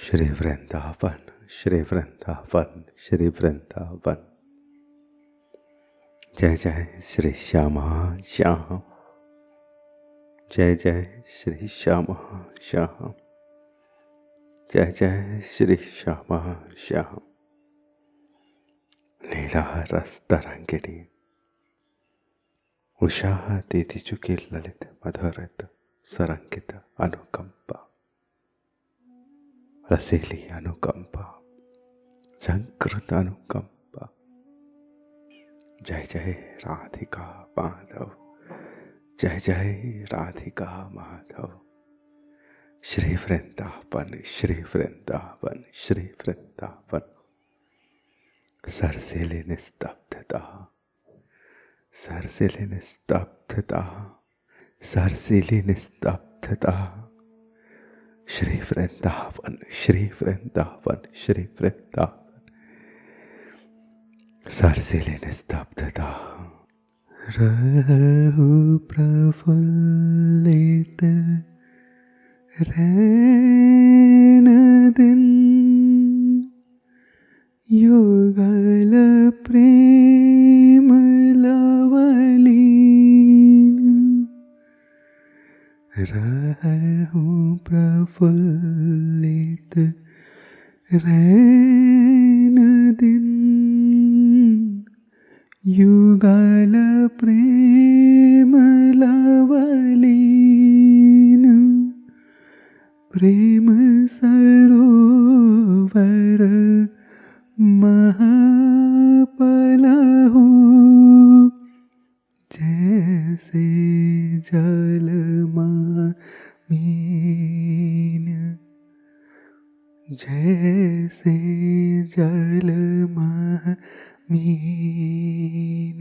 श्री वृंदावन, श्री वृंदावन, श्री वृंदावन। जय जय श्री श्यामा श्याम, जय जय श्री श्यामा श्याम, जय जय श्री श्यामा श्याम। लीला रस तरंगिणी उषा दीदी चुकी ललित मधुरित सरंगित अनुकंपा, रसीली अनुकंपा, संकृत अनुकंपा। जय जय राधिका माधव, जय जय राधिका माधव। श्री वृंदावन, श्री वृंदावन, श्री वृंदावन। सरसिली निस्तब्धता, सरसिली निस्तब्धता, सरसिली निस्तब्धता। श्री वृंदावन, श्री वृंदावन, श्री वृंदावन। सरसिली निस्तब्धता। रहु प्रफुल्लित रैन दिन, युगल प्रेम लवलीन। रहु प्रफुल्लित रैन दिन, युगल प्रेम लवलीन। प्रेम सरोवर महापलहु, जैसे जल मीन, जैसे जल मीन।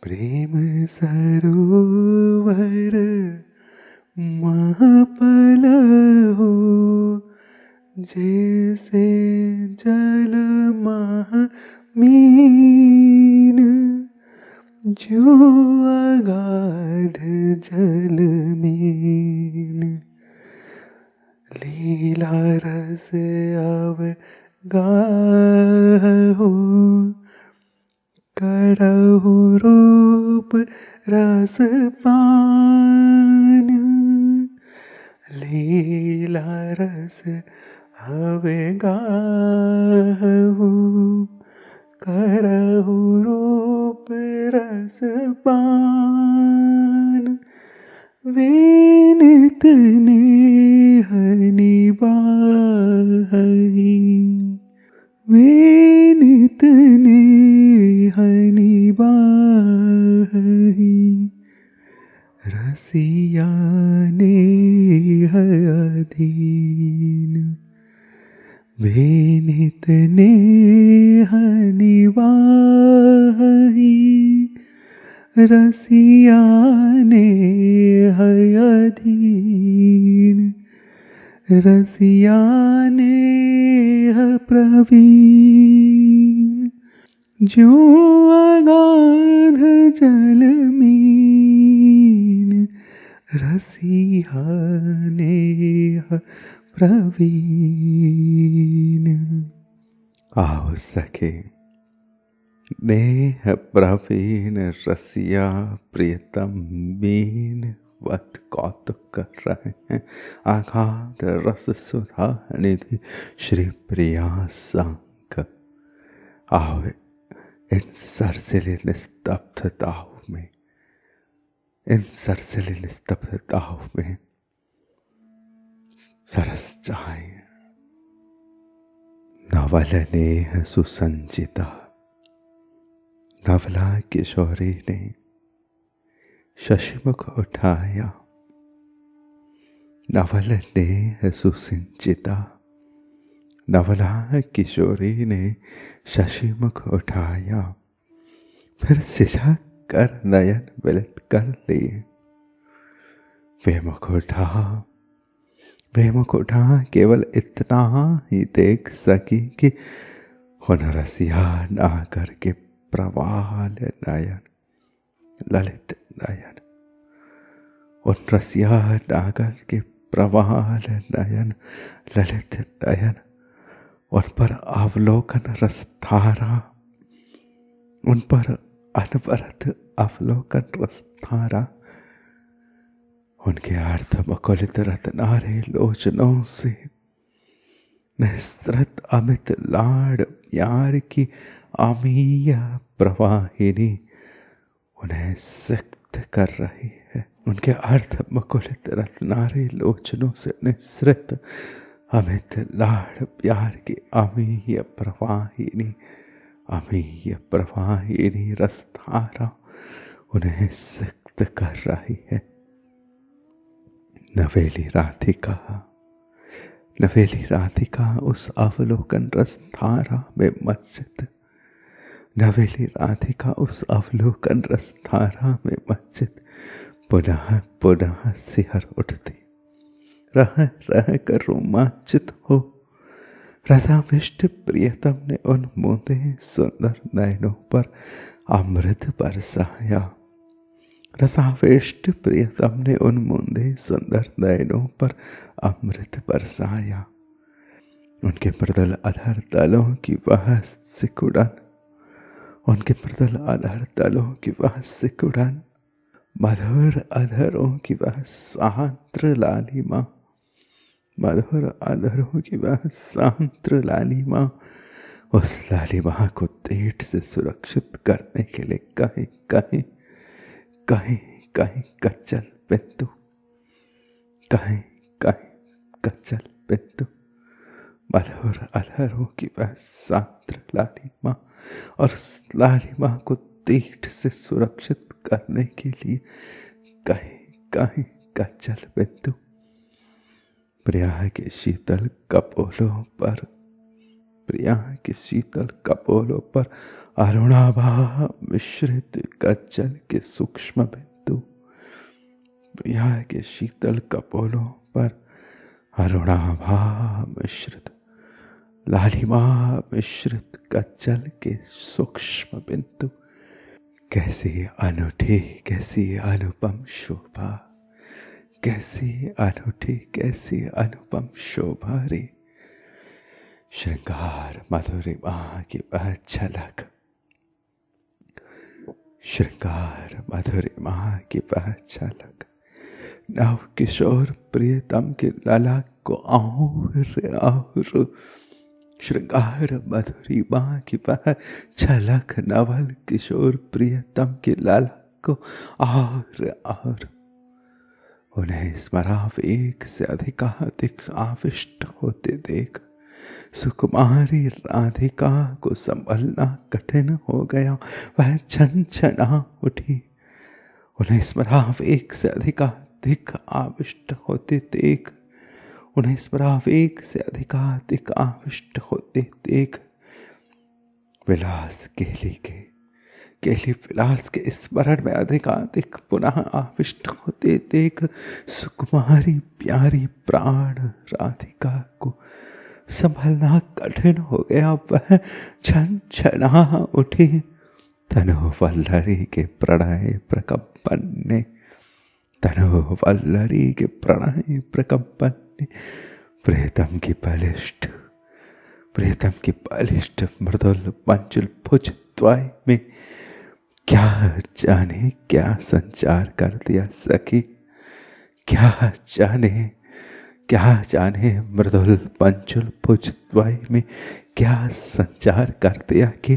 प्रेम सरोवर महापलहु, जैसे जल मीन। जो अगाध जल मीन, लीला रस अवगाहु। करहु रूप रस पान, लीला रस अवगाहु। करहु रूप रस पान, विनित नेह निबाहि, विनित नेह निबाहि। रसिया नेह अधीन, विनित नेह निबाहि। रसिया नेह अधीन, रसिया नेह प्रवीण। जो अगाध जल मीन, रसिया नेह प्रवीण। आओ सखे, नेह प्रवीण रसिया प्रियतम मीन वत कौतुक कर रहे हैं। आघात रस सुधा निधि श्री प्रिया संग। आओ इन सरसिली निस्तब्धताओं में, इन सरसिली निस्तब्धताओं में सरस जाएं। नवल नेह सुसंचिता, नवला किशोरी ने शशिमुख उठाया। नवल नेह सुसंचिता, नवला किशोरी ने शशिमुख उठाया। फिर सिझक कर नयन विलित कर लिए। वे मुख उठा केवल इतना ही देख सकी कि उन रसिया नागर के प्रवाल नयन, ललित नयन, उन रसिया नागर के प्रवाल नयन ललित नयन, उन पर अवलोकन रसधारा, उन पर अनवरत अवलोकन रसधारा, उनके अर्ध मुकुलित रत्नारे लोचनों से निस्तृत अमित लाड प्यार की अमीय प्रवाहिनी उन्हें सिक्त कर रही है। उनके अर्ध मुकुलित रत्नारे लोचनों से निस्तृत अमित लाड प्यार की अमीय प्रवाहिनी, अमीय प्रवाहिनी रसधारा उन्हें सिक्त कर रही है। नवेली राधिका, नवेली राधिका उस अवलोकन रसधारा में मस्जिद, नवेली राधिका उस अवलोकन रसधारा में मस्जिद पुनः पुनः सिहर उठती, रह रह कर रोमांचित हो। रसाविष्ट प्रियतम ने उन मूंदे सुंदर नयनों पर अमृत बरसाया, रसाविष्ट प्रियतम ने उन मूंदे सुंदर नयनों पर अमृत बरसाया। उनके मृदुल अधर तलों की वह सिकुड़न, उनके मृदुल अधर तलों की वह सिकुड़न, मधुर अधरों की वह सांत्र लालिमा, मधुर अधरों की वह सांत्र लालिमा, उस लालिमा को तेट से सुरक्षित करने के लिए कहीं कहीं कहीं कहीं कच्चल बिंदु, कहीं कहीं कच्चल बिंदु, मधुर अधरों की वह सांत्र लालिमा, और उस लालिमा को तेट से सुरक्षित करने के लिए कहीं कहीं कच्चल बिंदु। प्रिया के शीतल कपोलों पर, प्रिया के शीतल कपोलों पर अरुणाभा मिश्रित कज्जल के सूक्ष्म बिंदु, प्रिया के शीतल कपोलों पर अरुणाभा मिश्रित लालिमा मिश्रित कज्जल के सूक्ष्म बिंदु। कैसी अनूठी, कैसी अनुपम शोभा, कैसी अनूठी, कैसी अनुपम शोभा रे। श्रृंगार मधुरिमा की वह झलक, श्रृंगार मधुरिमा की वह झलक, नव किशोर प्रियतम के ललाट को और और, श्रृंगार मधुरिमा की वह झलक नवल किशोर प्रियतम के ललाट को और उन्हें स्मरावेग से अधिकाधिक आविष्ट होते देख सुकुमारी राधिका को संभलना कठिन हो गया। वह छनछना उठी, उन्हें स्मरावेग से अधिकाधिक आविष्ट होते देख, उन्हें स्मरावेग से अधिकाधिक आविष्ट होते देख विलास केली विलास के स्मरण में अधिकाधिक पुनः आविष्ट होते देख सुकुमारी प्यारी प्राण राधिका को संभलना कठिन हो गया। वह छनछना उठी, तनु वल्लरी के प्रणय प्रकंपन ने, तनु वल्लरी के प्रणय प्रकंपन ने प्रियतम की बलिष्ठ मृदुल पंचुल भुज द्वय में क्या जाने क्या संचार कर दिया सखी, क्या जाने मृदुल पंचुल भुज द्वय में क्या संचार कर दिया कि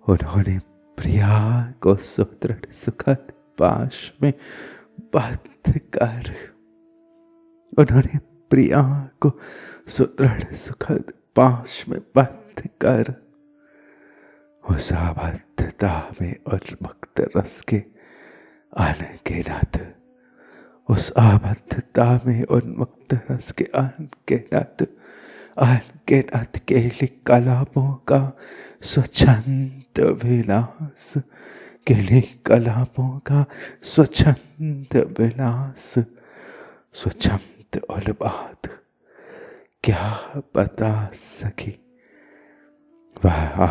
उन्होंने प्रिया को सुदृढ़ सुखद पाश में बंध कर, उन्होंने प्रिया को सुदृढ़ सुखद पाश में बंध कर उस आबद्धता में उन्मुक्त रस के अनगिनत, उस आबद्धता में उन्मुक्त रस के अनगिनत केली कलापों का स्वच्छंद विलास, केली कलापों का स्वच्छंद विलास, स्वच्छंद उन्माद क्या बता सकी। वह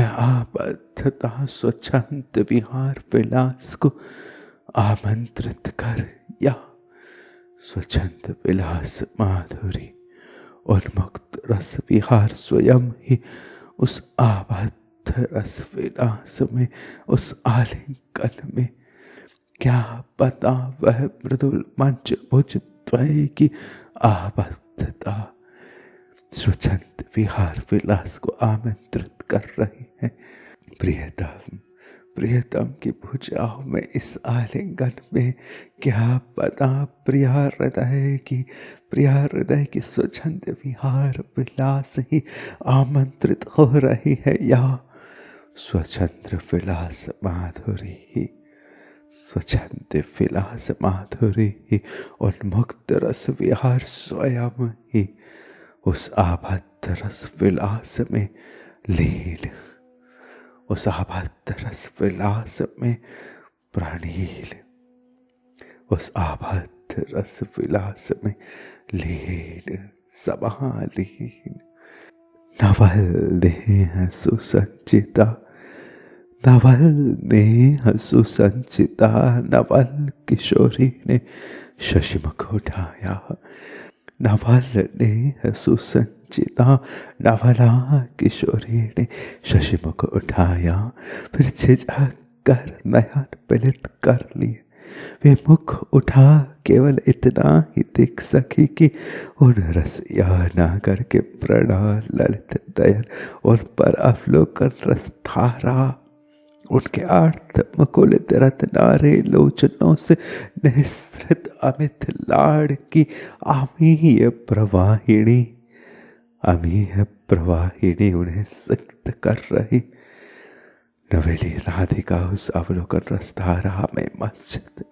आबद्धता स्वच्छंद विहार विलास को आमंत्रित कर या स्वच्छंद विलास माधुरी उन्मुक्त रस विहार स्वयं ही उस आबद्ध रस विलास में, उस आलिंगन में। क्या पता वह मृदुल मंच भुज द्वय की आबद्धता स्वच्छंद विहार विलास को आमंत्रित कर रही है। प्रियतम, प्रियतम की भुजाओं में, इस आलिंगन में क्या पता प्रिया हृदय की स्वच्छंद विहार विलास ही आमंत्रित हो रही है, या स्वच्छंद विलास माधुरी ही, स्वच्छंद विलास माधुरी ही उन्मुक्त रस विहार स्वयं ही उस आबद्ध रस विलास में लीन, उस आबद्ध रस विलास में प्रणील, उस आबद्ध रस विलास में लीन, समालीन। नवल नेह सुसंचिता, नवल नेह सुसंचिता, नवल किशोरी ने शशिमुख उठाया। नवल नेह सुसंचिता, नवला किशोरी ने शशिमुख उठाया। फिर झिझक कर नयन पलित कर लिए, वे मुख उठा केवल इतना ही देख सकी कि उन रसिया नागर के प्रणाम ललित दयन उन पर अवलोकन रस धारा उनके आर्त मुकुलित रत्नारे लोचनों से निःसृत अमित लाड़ की अमीय प्रवाहिणी, अमीय प्रवाहिणी उन्हें सिक्त कर रही। नवेली राधिका उस अवलोकन रस धारा में मस्जिद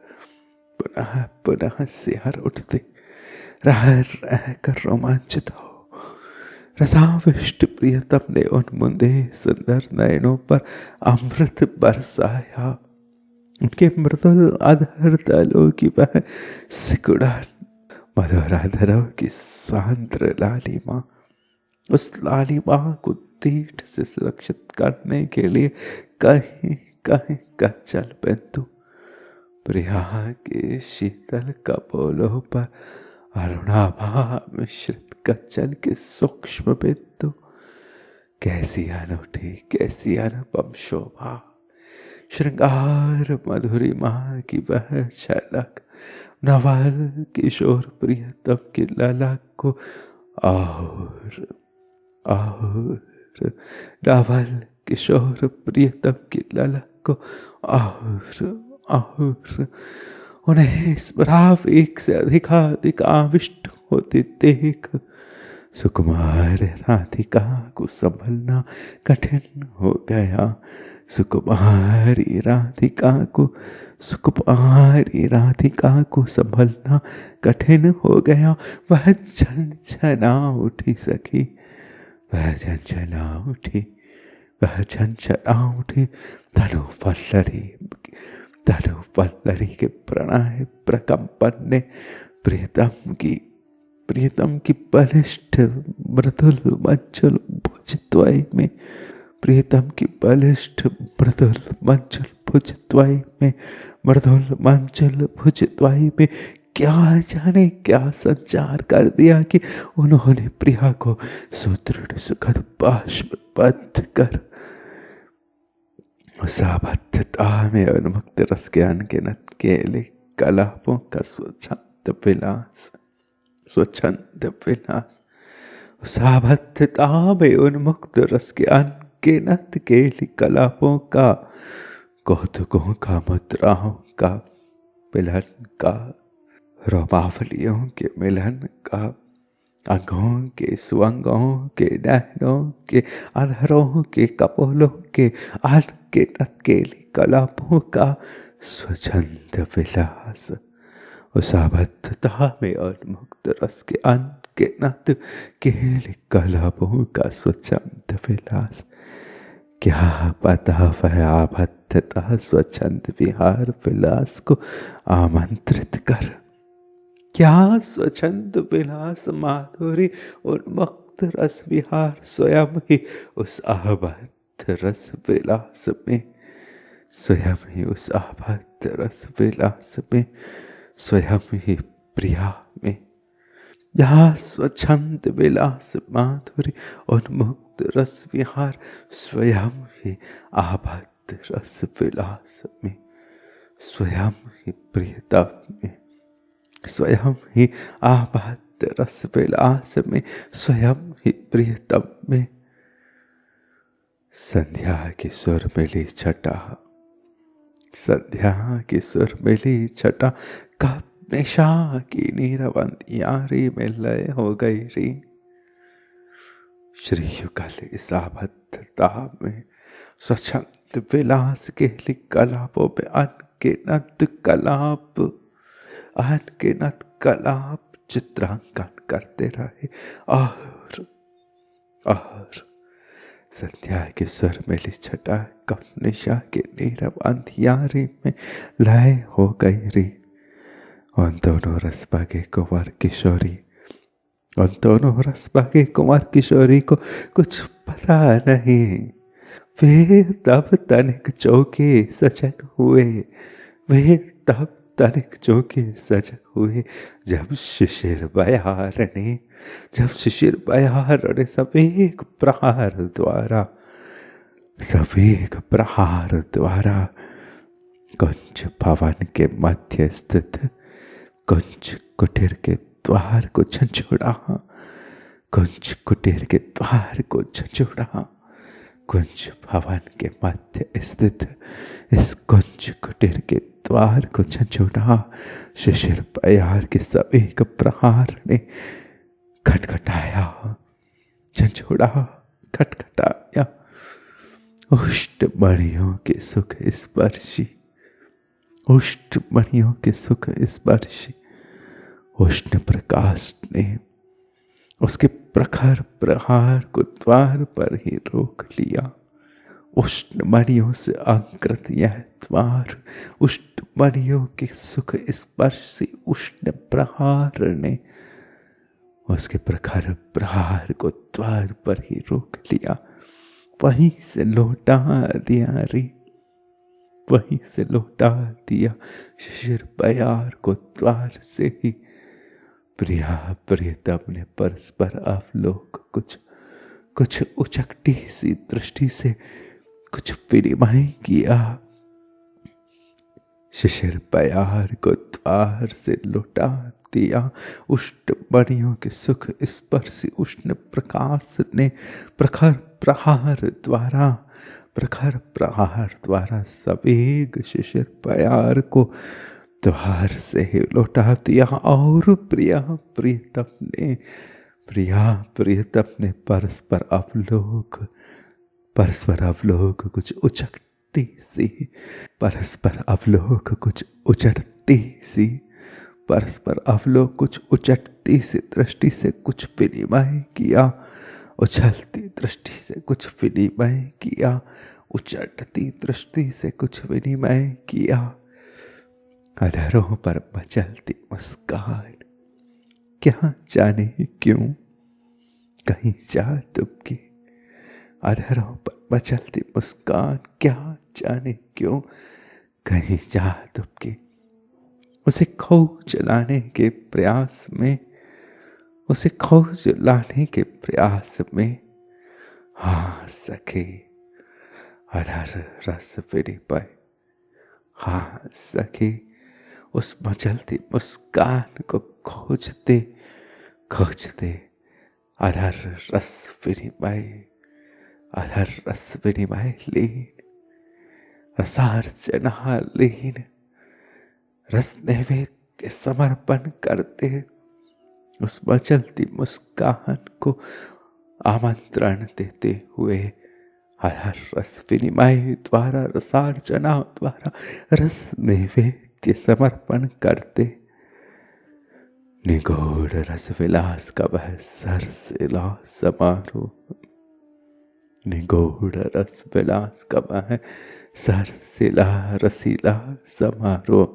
पुनः पुनः सिहर उठते, रह कर रोमांचित हो। रसाविष्ट प्रियतम ने उन मुंदे सुंदर नयनों पर अमृत बरसाया। उनके मृदुल अधर तलों की वह सिकुड़न, मधुराधरों की सांद्र लालिमा, उस लालिमा को दीठ से सुरक्षित करने के लिए कहीं कहीं का चल बिंदु, प्रिया के शीतल कपोलों पर अरुणाभा मिश्रित कच्चल के सूक्ष्म बिंदु। कैसी अनूठी, कैसी अनुपम शोभा, श्रृंगार मधुरिमा की वह झलक नवल किशोर प्रियतम की ललक को और नवल किशोर प्रियतम की ललक को और उन्हें स्मराव एक से अधिक आविष्ट होते देख सुकुमार राधिका को संभलना कठिन हो गया। सुकुमारी राधिका को संभलना कठिन हो गया। वह झंझना उठी सखी, वह झंझना उठी तनु पल्लरी के प्रणय प्रकंपन ने प्रियतम की बलिष्ठ मृदुल मंचल भुजद्वय में, प्रियतम की बलिष्ठ मृदुल मंचल भुजद्वय में, मृदुल मंचल भुजद्वय में क्या जाने क्या संचार कर दिया कि उन्होंने प्रिया को सुदृढ़ सुखद बाष्पबद्ध कर उस आबद्धता में उन्मुक्त रस के अनगिनत केले कलापों का स्वच्छंद विलास, उस आबद्धता में उन्मुक्त रस के अनगिनत केले कलापों का, कौतुकों का, मुद्राओं का मिलन का, रोमावलियों के मिलन का, अंगों के सुअंगों के, नैनों के, अधरों के, कपोलों के अनगिनत केली कलापों का स्वच्छंद विलास, उस आबद्धता में उन्मुक्त रस के अनगिनत केली कलापों का स्वच्छंद विलास। क्या पता वह आबद्धता स्वच्छंद विहार विलास को आमंत्रित कर, क्या स्वच्छंद विलास माधुरी उन्मुक्त रस विहार स्वयं ही उस आबद्ध रस विलास में, स्वयं ही उस आबद्ध रस विलास में, स्वयं ही प्रिया में, जहाँ स्वच्छंद विलास माधुरी उन्मुक्त रस विहार, स्वयं ही आबद्ध रस विलास में, स्वयं ही प्रियता में, स्वयं ही आबद्ध रस विलास में, स्वयं ही प्रियतम में। संध्या की सुर मिली छटा, संध्या की सुर मिली छटा, कब निशा की नीरवंतियारी में लय हो गई री। श्री युगल इस आबद्धता में, स्वच्छंद विलास के लिए कलापों पे अनगिनत कलाप, अनगिनत कलाप चित्रांकन करते रहे। और संध्या के सुर मिली छटा, कब निशा के नीरव अंधियारे में लय हो गई री। उन दोनों रसभागे कुंवर किशोरी, उन दोनों रसभागे कुंवर किशोरी को कुछ पता नहीं, वे तब तनिक चौके सजग हुए, वे तब तनिक चौके सजग हुए, जब शिशिर बयार ने, जब शिशिर बयार ने सवेग प्रहार द्वारा, सवेग प्रहार द्वारा कुंज भवन के मध्य स्थित कुंज कुटीर के द्वार को झंझोड़ा, कुंज कुटीर के द्वार को झंझोड़ा। कुंज भवन के मध्य स्थित इस कुंज कुटीर के द्वार को झंझोड़ा। शिशिर बयार के सवेग प्रहार ने खटखटाया, झंझोड़ा, खटखटाया। उष्ट मणियों के सुख स्पर्शी, उष्ट मणियों के सुख स्पर्शी उष्ण प्रकाश ने उसके प्रखर प्रहार को द्वार पर ही रोक लिया। उष्ण मणियों से अलंकृत यह द्वार, उष्ण मणियों के सुख स्पर्शी उष्ण प्रहार ने उसके प्रखर प्रहार को द्वार पर ही रोक लिया। वहीं से लौटा दिया रे, वहीं से लौटा दिया शिशिर बयार को द्वार से ही। प्रिया प्रियतम ने परस्पर अवलोक कुछ उचकटी सी दृष्टि से कुछ विनिमय किया। शिशिर बयार को द्वार से लौटा दिया। उष्ण मणियों के सुख स्पर्शी उष्ण प्रकाश ने प्रखर प्रहार द्वारा, प्रखर प्रहार द्वारा सवेग शिशिर बयार को द्वार से ही लौटा दिया। और प्रिया प्रियतम ने परस्पर अवलोक कुछ उचकती सी, परस्पर अवलोक कुछ उचटती सी, परस्पर अवलोक कुछ उचटती सी दृष्टि से कुछ विनिमय किया। उछलती दृष्टि से कुछ विनिमय किया, उचटती दृष्टि से कुछ विनिमय किया। अधरों पर मचलती मुस्कान, क्या जाने क्यों कहीं जा दुबकी। अधरों पर मचलती मुस्कान, क्या जाने क्यों कहीं जा दुबकी। उसे खोज लाने के प्रयास में, उसे खोज लाने के प्रयास में, हाँ सखी अधर रस विनिमय, हाँ सखी उस मचलती मुस्कान को खोजते खोजते अधर रस विनिमय, अधर रस विनिमय लीन, रसार्चना लीन, रस नैवेद्य समर्पण करते उस मचलती मुस्कान को आमंत्रण देते हुए अधर रस विनिमय द्वारा, रसार्चना द्वारा रस नैवेद्य समर्पण करते निगूढ़ रस विलास का वह सरसिला समारोह, निगूढ़ रस विलास का वह सरसिला रसीला समारोह,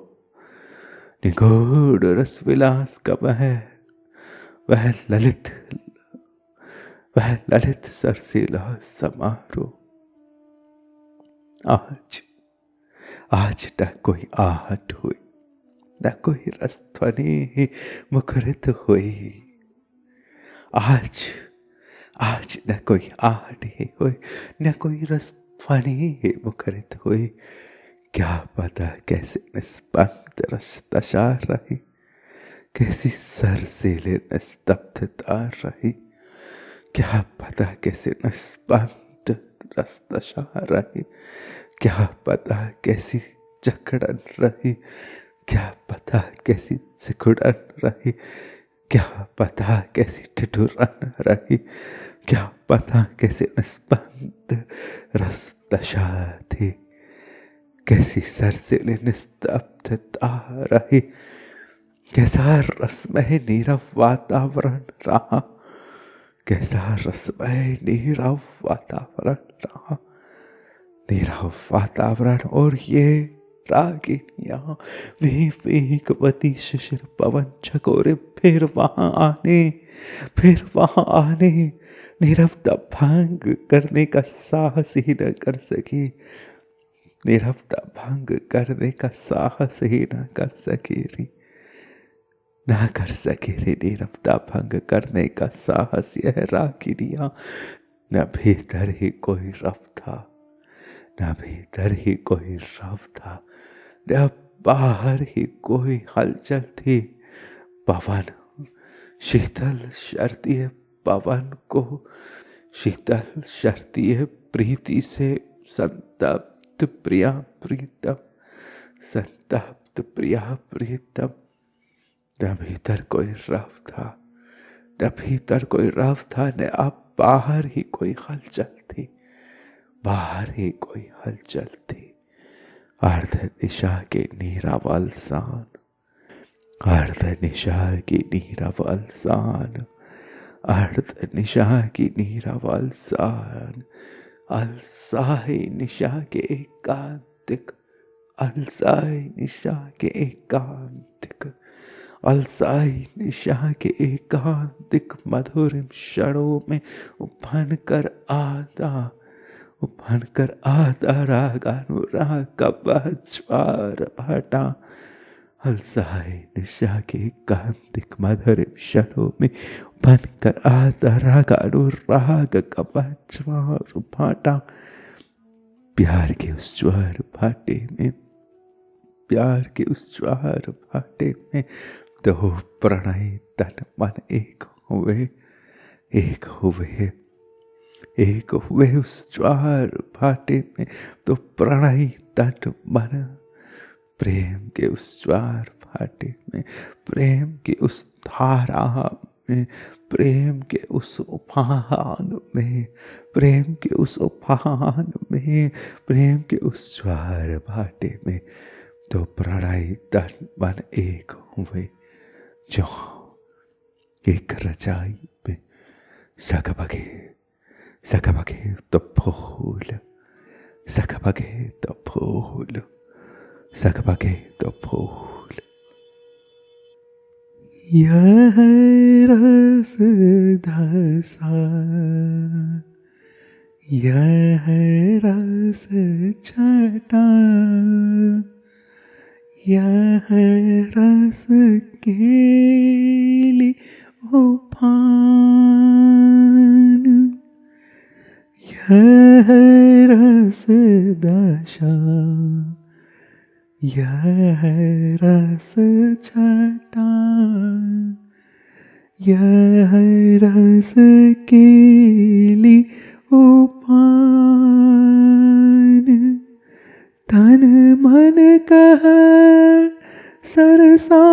निगूढ़ रस विलास का वह ललित सरसिला समारोह। आज तक कोई आहट हुई, न कोई रसध्वनि मुखरित हुई। आज आज न कोई आहट हुई, न कोई रसध्वनि मुखरित हुई। क्या पता कैसे निष्पन्द रस दशा रही, कैसी सरसेले निस्तब्धता रही। क्या पता कैसे निष्पन्द रस दशा रही, क्या पता कैसी जकड़न रही, क्या पता कैसी सिकुड़न रही, क्या पता कैसी ठिठुरन रही, क्या पता कैसे निष्पन्द रस दशा थी, कैसी सरसेले निस्तब्धता रही। कैसा रसमय नीरव वातावरण रहा, कैसा रसमय नीरव वातावरण रहा। नीरव वातावरण और ये रागिनियां वेगवती शिशिर पवन झकोरे फिर वहां आने नीरवता भंग करने का साहस ही न कर सकी। नीरवता भंग करने का साहस ही न कर सकी रे, ना कर सके रे नीरवता भंग करने का साहस। यह रागिनियां न भीतर ही कोई रव था, न भीतर ही कोई रव था, न बाहर ही कोई हलचल थी। पवन शीतल शर्तीय पवन को शीतल शर्तीय प्रीति से संतप्त प्रिया प्रीतम, संतप्त प्रिया प्रीतम। न भीतर कोई रव था, न भीतर कोई रव था, न अब बाहर ही कोई हलचल थी, बाहर ही कोई हलचल थी। अर्ध निशा के नीरावल सान, अर्ध निशा की नीरावल सान, अर्ध निशा की नीरावल सान। अलसाई निशा के एकांतिक, अलसाई निशा के एकांतिक, अलसाई निशा के एकांतिक मधुर क्षणों में उफन कर आता रागानुराग का वह ज्वार भाटा। अलसाई निशा के एकांतिक मधुर क्षणों में उफन कर आता रागानुराग का वह ज्वार भाटा। प्यार के उस ज्वार भाटे में, प्यार के उस ज्वार भाटे में तो प्रणय तन मन एक हुए, एक हुए, एक हुए। उस ज्वार भाटे में तो प्रणय तन मन, प्रेम के उस ज्वार भाटे में, प्रेम के उस धारा में, प्रेम के उस उफान में, प्रेम के उस उफान में, प्रेम के उस ज्वार भाटे में तो प्रणय तन मन एक हुए। जो एक रजाई में सकबगे, सकबगे तो फूल, सकबगे तो फूल, सकबगे तो फूल। यह रस धसा, यह रस छटा, यह रस केली उफान, यह रस दशा, यह रस छटा, यह रस केली उफान। तन मन कह सरसा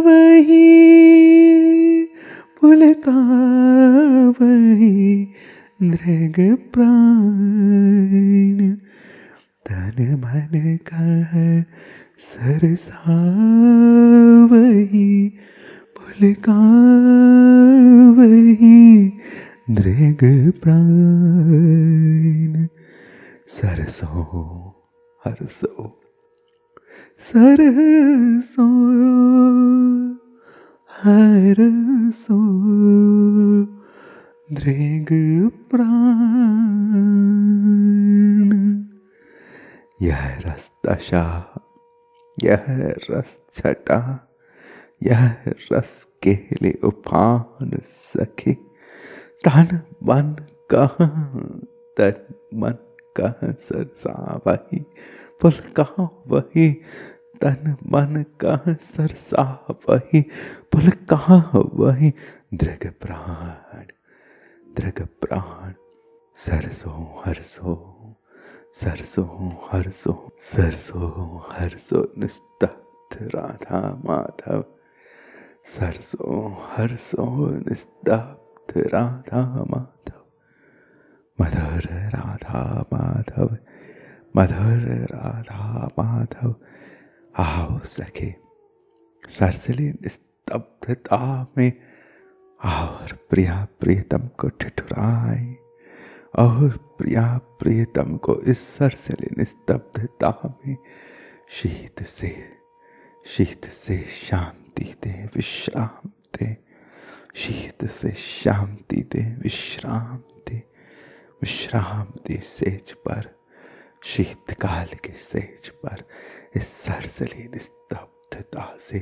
वही, पुलका वही दृग प्राण। तन मन कह सरसा वही, पुलका वही दृग प्राण। सरसों हरसो, सरसों हरसो दृग प्राण। यह रस दशा, यह रस छटा, यह रस केले उफान सखी। तन मन कहाँ, तन मन कहाँ सरसा वही, पुल कहाँ वही, तन मन कहाँ सरसा वही, पुल कहाँ वही। दृग प्राण, दृग प्राण, सरसो हरसो, सरसो हरसो, सरसो हरसो निस्तब्ध राधा माधव, सरसो हरसो निस्तब्ध राधा माधव, मधुर राधा माधव, मधुर राधा माधव। आओ सखे सरसली निस्तब्धता में, और प्रिया प्रियतम को ठिठुराए, और प्रिया प्रियतम को इस सरसली निस्तब्धता में शीत से शांति दे, विश्राम दे, शीत से शांति दे, विश्राम दे, विश्राम दे सेज पर, शीतकाल के सेज पर। इस सरसली निस्तब्धता से,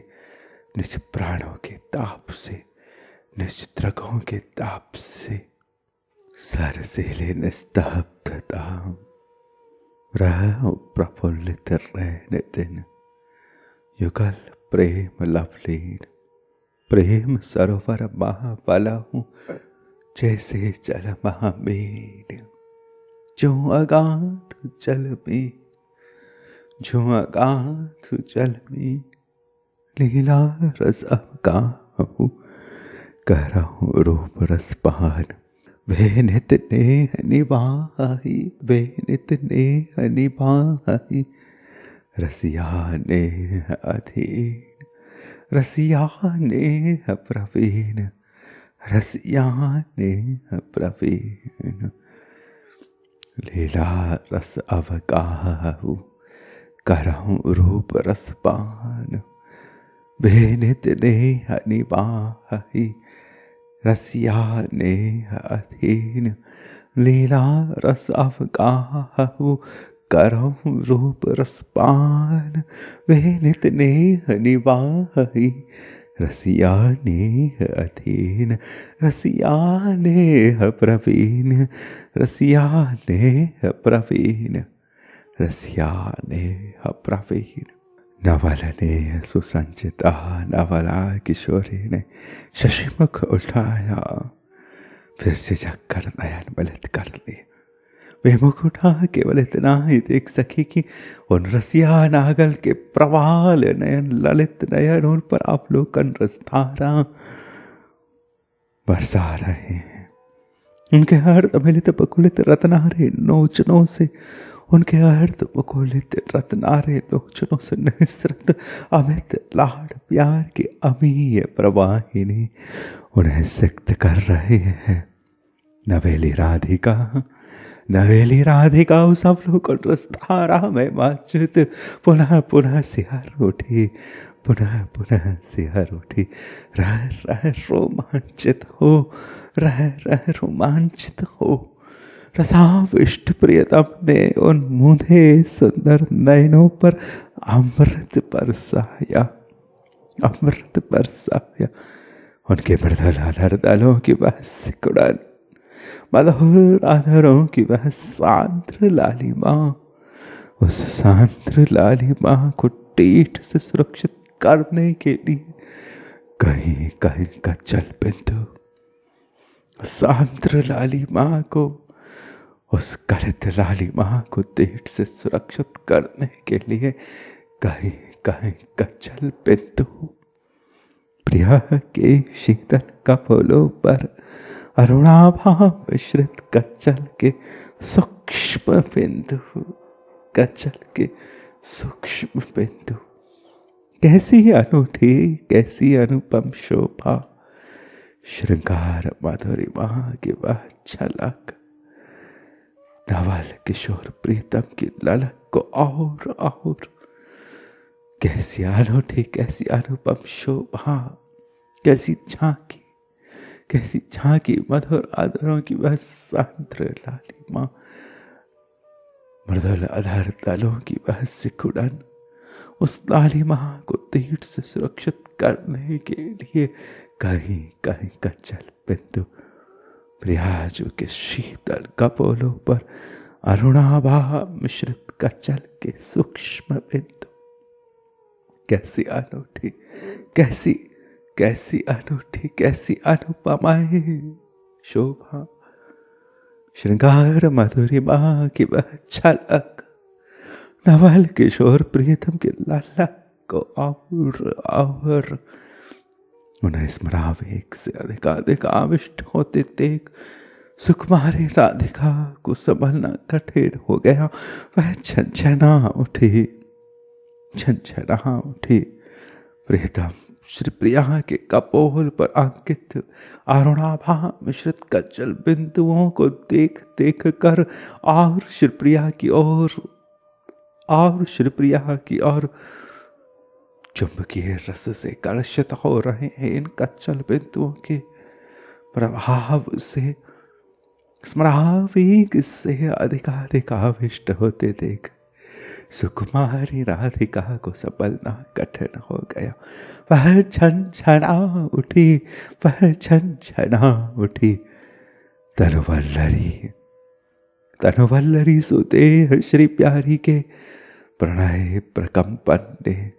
निज प्राणों के ताप से, निज द्रगों के ताप से, सरसली निस्तब्धता रह प्रफुल्लित रहने दिन। युगल प्रेम लवलीन, प्रेम सरोवर महाबला हूँ, जैसे जल महामीन। जो अगाध जल में, जो अगाध जल में, लीला रस अवगाहूँ, करहूँ रूप रस पान। वे नित नेह निभाही, वे नित नेह निभाही, रसिया नेह अधीन, रसिया नेह प्रवीण, रसिया नेह प्रवीण। लीला रस अवगाहूँ, करहूँ रूप रस पान। वे नित नेह निभाही, रसिया नेह अधीन, लीला रस अवगाहूँ, करहूँ रूप रस पान। वे नित नेह निभाही, रसिया नेह अधीन, रसिया नेह प्रवीण, रसिया नेह प्रवीण, रसिया नेह प्रवीण। नवल ने सुसंचिता, नवला किशोरी ने शशिमुख उठाया, फिर से झक्कर नयन मिलित कर लिए। वे मुख उठा केवल इतना ही देख सकी कि उन रसिया नागल के प्रवाल नयन, ललित नयन उन पर अवलोकन रसधारा बरसा रहे हैं। उनके हृदय मिलित बकुलित रत्नारे नोचनों से, उनके अर्ध मुकुलित रत्नारे लोचनों से निसृत अमित लाड प्यार की अमीय प्रवाहिनी उन्हें सिक्त कर रहे हैं। नवेली राधिका, नवेली राधिका उस अवलोकन रसधारा में माचित पुनः पुनः सिहर उठी, पुनः पुनः सिहर उठी। रह रह रोमांचित हो, रह रह रोमांचित हो। रसाविष्ट प्रियतम ने उन मूंधे सुंदर नयनों पर अमृत बरसाया, अमृत बरसाया। उनके मृदुल आधर दलों की वह सिकुड़न, मधुर आधरों की वह सांद्र लालिमा, उस सांद्र लालिमा को टीठ से सुरक्षित करने के लिए कहीं कहीं का जल बिंदु, सांद्र लालिमा को, उस कलित लालिमा को देठ से सुरक्षित करने के लिए कहीं कहीं का जल बिंदु। प्रिया के शीतल कपोलों पर अरुणाभा मिश्रित कच्चल के सूक्ष्म बिंदु, कच्चल के सूक्ष्म बिंदु। कैसी अनूठी, कैसी अनुपम शोभा, श्रृंगार माधुरिमा की वह झलक, नवल किशोर प्रीतम की ललक को और कैसी अनूठी, कैसी अनुपम शोभा, कैसी झांकी, कैसी झांकी मधुर आदरों की वह सांद्र लालिमा, मृदुल अधर दलों की वह सिकुड़न, उस लालिमा को तीर से सुरक्षित करने के लिए कहीं कहीं का जल बिंदु प्रियाजू के शीतल कपोलों पर अरुणाभा मिश्रित कचल के सूक्ष्म बिंदु। कैसी अनूठी, कैसी कैसी अनूठी, कैसी अनुपमाए शोभा, श्रृंगार मधुरिमा की वह झलक, नवल किशोर प्रियतम के ललक को और उन्हें स्मरावेग से अधिकाधिक आविष्ट होते देख सुकुमारी राधिका को संभलना कठिन हो गया। वह छनछना उठी, छनछना उठी। प्रियतम श्री प्रिया के कपोल पर अंकित अरुणाभा मिश्रित कज्जल बिंदुओं को देख देख कर और श्री प्रिया की ओर चुंबकीय रस से कलशित हो रहे हैं इन कच्चल बिंदुओं के प्रभाव से स्मरावेग से अधिकाधिक आविष्ट होते देख सुकुमारी राधिका को संभलना कठिन हो गया। वह छनछना उठी, वह छनछना उठी। तनुवल्लरी सुदेह श्री प्यारी के प्रणय प्रकंपन ने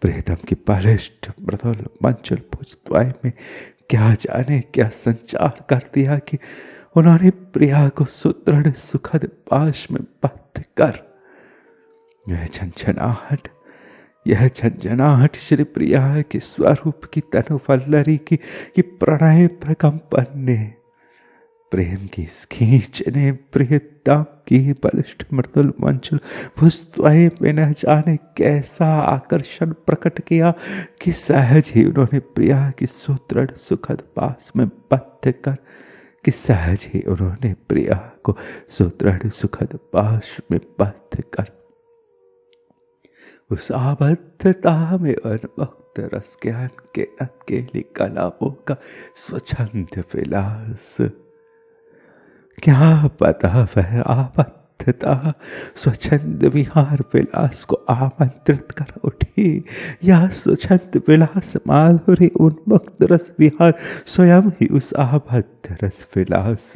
प्रियतम की बलिष्ठ मृदुल मंचल भुजद्वय में क्या जाने क्या संचार कर दिया कि उन्होंने प्रिया को सुदृढ़ सुखद पाश में बंध कर यह झंझनाहट श्री प्रिया के स्वरूप की तनुवल्लरी की प्रणय प्रकंपन ने प्रेम की खींच ने प्रियतम की बलिष्ठ मृदुल मंचल भुजद्वय में न जाने कैसा आकर्षण प्रकट किया कि सहज ही उन्होंने प्रिया की सुदृढ़ सुखद पास में बंध कर उस आबद्धता में उन्मुक्त रस ज्ञान के अकेली कलाओं का स्वच्छंद विलास। क्या पता वह आबद्धता स्वच्छंद विहार विलास को आमंत्रित कर उठी या स्वच्छंद विलास माधुरी उन्मुक्त रस विहार स्वयं ही उस आबद्ध रस विलास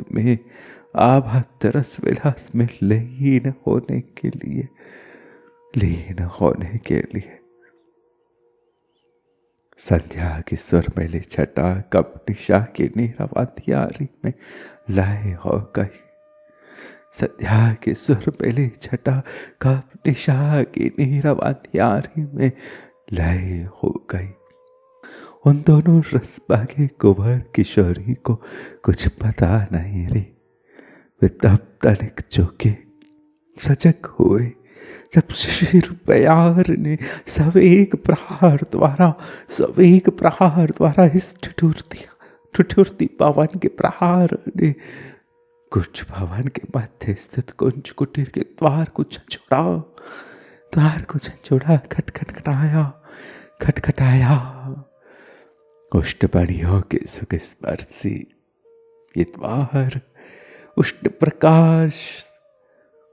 में लीन होने के लिए संध्या की सुरमैली छटा कब निशा की नीरव अंधियारी में लय हो गई। संध्या की सुरमैली छटा कब निशा की नीरव अंधियारी में लय हो गई। उन दोनों रसभागी कुंवर किशोरी को कुछ पता नहीं रे। वे तब तनिक चौके सजग हुए जब शिशिर प्यार ने सवेग प्रहार द्वारा इस ठिठुरती पवन के प्रहार ने कुछ भवन के मध्य स्थित कुंज कुटीर के द्वार को झंझोड़ा खटखटाया। उष्टमणियों के सुख स्पर्शी ये द्वार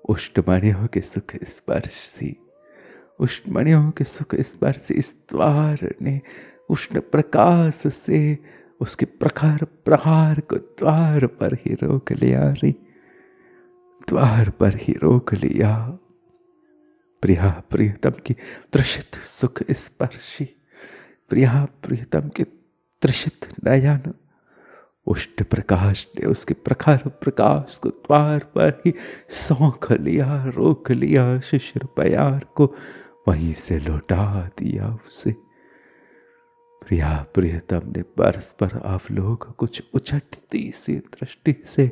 उष्टमणियों के सुख स्पर्शी इस द्वार ने उष्ण प्रकाश से उसके प्रखर प्रहार को द्वार पर ही रोक लिया। प्रियतम की त्रिषित सुख स्पर्शी प्रियतम के त्रिषित नयन उष्ट प्रकाश ने उसके प्रखर प्रकाश को द्वार पर ही रोक लिया। शिशिर प्यार को वहीं से लौटा दिया उसे। प्रियतम ने परस्पर अवलोक कुछ उछटती सी दृष्टि से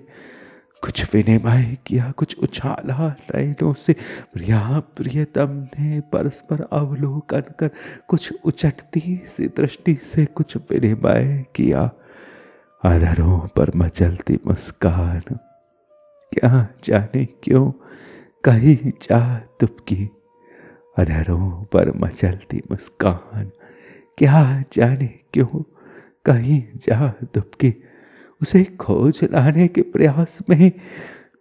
कुछ विनिमय किया, कुछ उछाला नयनों से। प्रियतम ने परस्पर अवलोकन कर कुछ उछटती सी दृष्टि से कुछ विनिमय किया। अधरों पर मचलती मुस्कान क्या जाने क्यों कहीं जा दुबकी। अधरों पर मचलती मुस्कान क्या जाने क्यों कहीं जा दुबकी। उसे खोज लाने के प्रयास में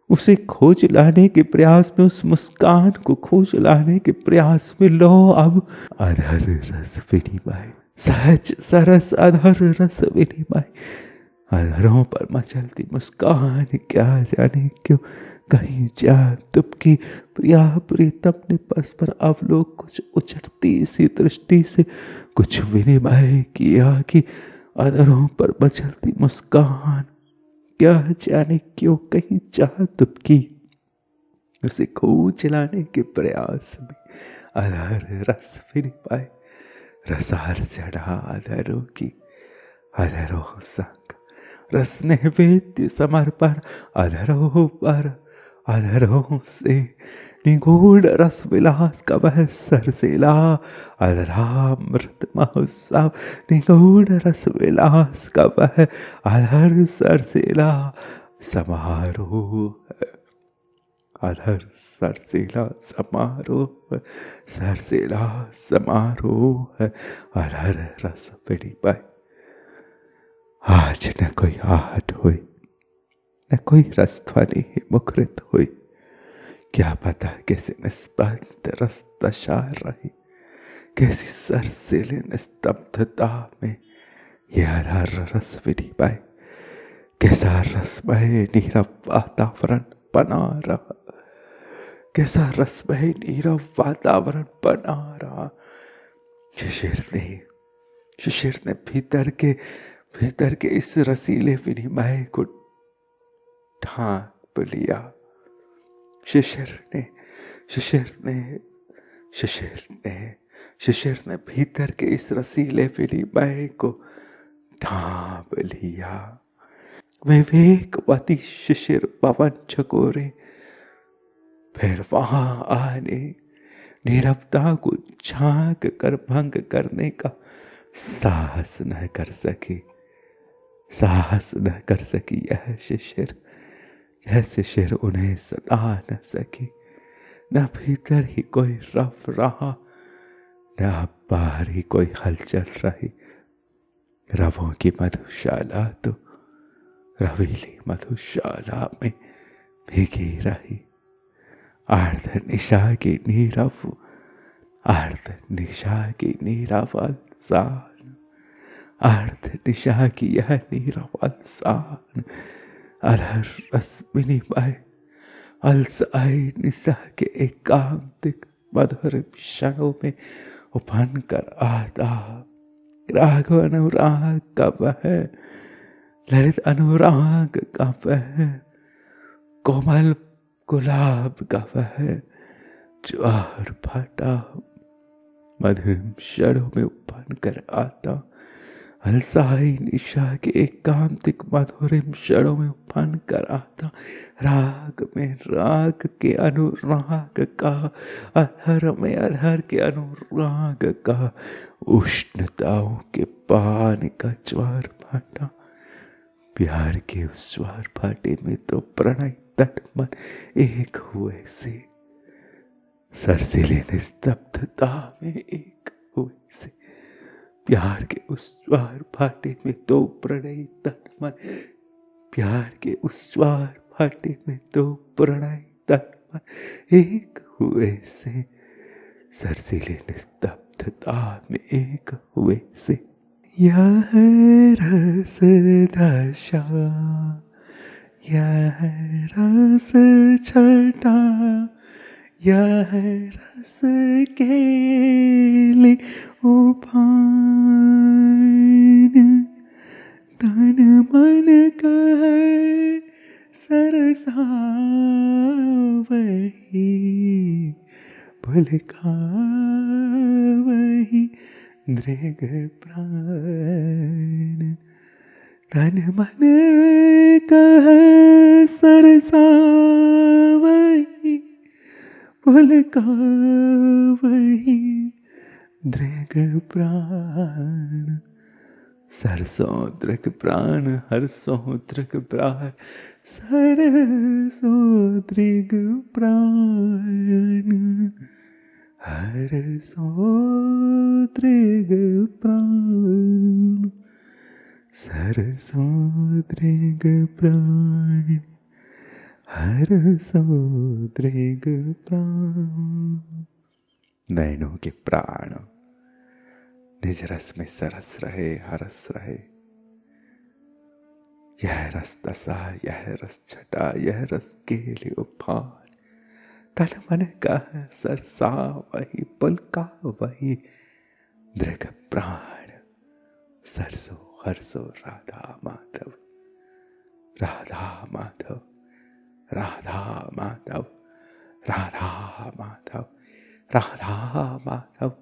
उसे खोज लाने के प्रयास में, उस मुस्कान को खोज लाने के प्रयास में लो अब अधर रस विनिमय, सहज सरस अधर रस विनिमय। अधरों पर मचलती मुस्कान क्या जाने क्यों कहीं जा तुमकी प्रिया प्रीतम ने परस्पर अवलोक कुछ उचटती सी दृष्टि से कुछ विनिमय किया कि अधरों पर मचलती मुस्कान क्या जाने क्यों कहीं चाह तुमकी, उसे खोज लाने के प्रयास में अधर रस विनिमय। रसार चढ़ा अधरों की अधरों संग, रस नैवेद्य समर्पण अधरों पर, अधरों से निगूढ़ रस विलास का वह सरसेला अधरामृत महोत्सव, निगूढ़ रस विलास का वह अधर सरसेला समारोह, अधर सरसेला समारोह, सरसेला समारोह अधर रस विनिमय। आज न कोई आहट हुई, न कोई रसध्वनि मुखरित हुई, क्या पता कैसे निस्पंद रस दशा रही, कैसी सरसेले निस्तब्धता में यह अधर रस विनिमय, कैसा रसमय नीरव वातावरण बना रहा, कैसा रसमय नीरव वातावरण बना रहा। शिशिर ने भीतर के इस रसीले विनिमय को ढांप लिया। शिशिर ने भीतर के इस रसीले विनिमय को ढांप लिया। विवेकवती शिशिर पवन झकोरे फिर वहां आने, नीरवता को झांक कर भंग करने का साहस न कर सकी यह शिशिर उन्हें सता न सकी। न भीतर ही कोई रफ रहा, न बाहर ही कोई हलचल रही। रवों की मधुशाला तो रवीली मधुशाला में भीगी रही। अर्ध निशा की नीरव अल्सान, अर्ध निशा की यह नीरव अल्सान अधर रस विनिमय, अलसाई निशा के एकांतिक मधुर क्षणों में उफन कर आता। राग अनुराग का वह ललित अनुराग का वह कोमल गुलाब का वह ज्वार भाटा मधुर क्षणों में उफन कर आता। अलसाई निशा के एकांतिक मधुरिम क्षणों में उफन कर आता। राग में राग के अनुराग का, अधर में अधर के अनुराग का, उष्णताओं के पान का ज्वार भाटा। प्यार के उस ज्वार भाटे में तो प्रणय तन मन एक हुए से, सरसिले निस्तब्धता में एक हुए से। प्यार के उस ज्वार भाटे में तो प्रणय तन मन, प्यार के उस ज्वार भाटे में तो प्रणय तन मन एक हुए से, सरसिले निस्तब्धता में एक हुए से। यह रस दशा, यह रस छटा, यह रस केली उफान, तन मन कहे सरसा वही, भुलका वही दृग प्राण। तन मन कहे सरसा वही, भुलका वही दृग प्राण। सरसों दृग प्राण, हरसों दृग प्राण, सरसों दृग प्राण, हरसों दृग प्राण, सरसों दृग प्राण। हर समुद्रिग प्राण, नैनों के प्राण निज रस में सरस रहे, हरस रहे। यह रस दशा, यह रस छटा, यह रस केले उफान, तन मन का सरसा वही, पुलका वही, दृग प्राण, सरसो हरसो राधा माधव, राधा माधव, राधा माधव, राधा माधव, राधा माधव,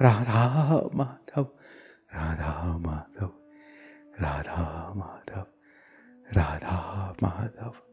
राधा माधव, राधा माधव, राधा माधव, राधा माधव।